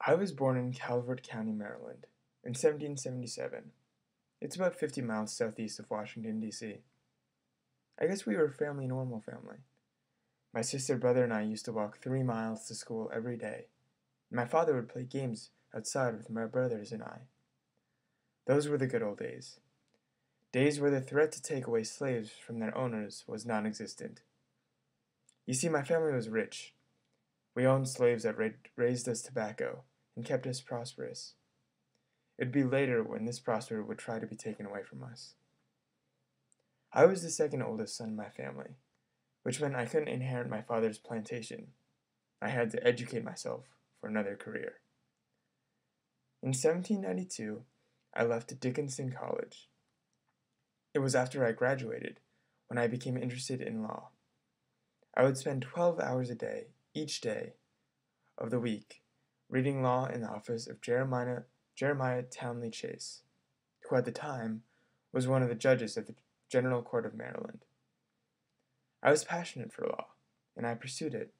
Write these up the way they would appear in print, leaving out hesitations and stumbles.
I was born in Calvert County, Maryland, in 1777. It's about 50 miles southeast of Washington, D.C. I guess we were a normal family. My sister, brother, and I used to walk 3 miles to school every day. My father would play games outside with my brothers and I. Those were the good old days. Days where the threat to take away slaves from their owners was non existent. You see, my family was rich. We owned slaves that raised us tobacco and kept us prosperous. It'd be later when this prosperity would try to be taken away from us. I was the second oldest son in my family, which meant I couldn't inherit my father's plantation. I had to educate myself for another career. In 1792, I left Dickinson College. It was after I graduated when I became interested in law. I would spend 12 hours a day, each day of the week, reading law in the office of Jeremiah Townley Chase, who at the time was one of the judges of the General Court of Maryland. I was passionate for law, and I pursued it.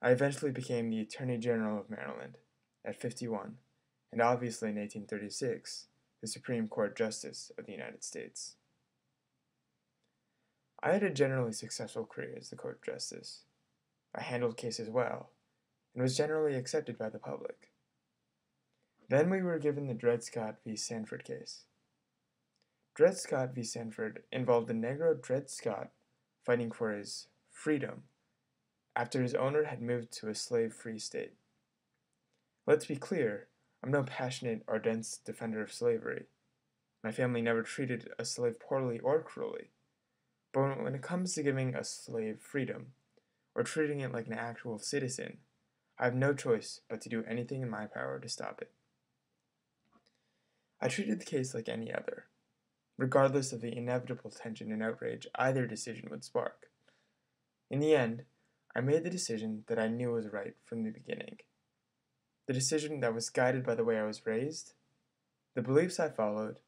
I eventually became the Attorney General of Maryland at 51, and obviously in 1836, the Supreme Court Justice of the United States. I had a generally successful career as the Court Justice. I handled cases well, and was generally accepted by the public. Then we were given the Dred Scott v. Sanford case. Dred Scott v. Sanford involved the Negro Dred Scott fighting for his freedom after his owner had moved to a slave-free state. Let's be clear, I'm no passionate or dense defender of slavery. My family never treated a slave poorly or cruelly. But when it comes to giving a slave freedom, or treating it like an actual citizen, I have no choice but to do anything in my power to stop it. I treated the case like any other, regardless of the inevitable tension and outrage either decision would spark. In the end, I made the decision that I knew was right from the beginning. The decision that was guided by the way I was raised, the beliefs I followed,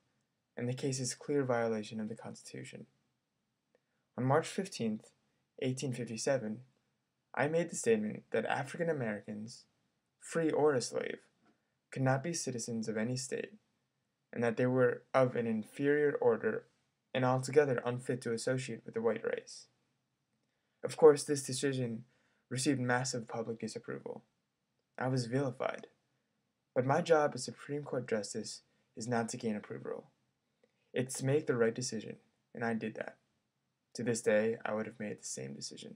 and the case's clear violation of the Constitution. On March 15th, 1857, I made the statement that African Americans, free or a slave, could not be citizens of any state, and that they were of an inferior order and altogether unfit to associate with the white race. Of course, this decision received massive public disapproval. I was vilified. But my job as Supreme Court Justice is not to gain approval. It's to make the right decision, and I did that. To this day, I would have made the same decision.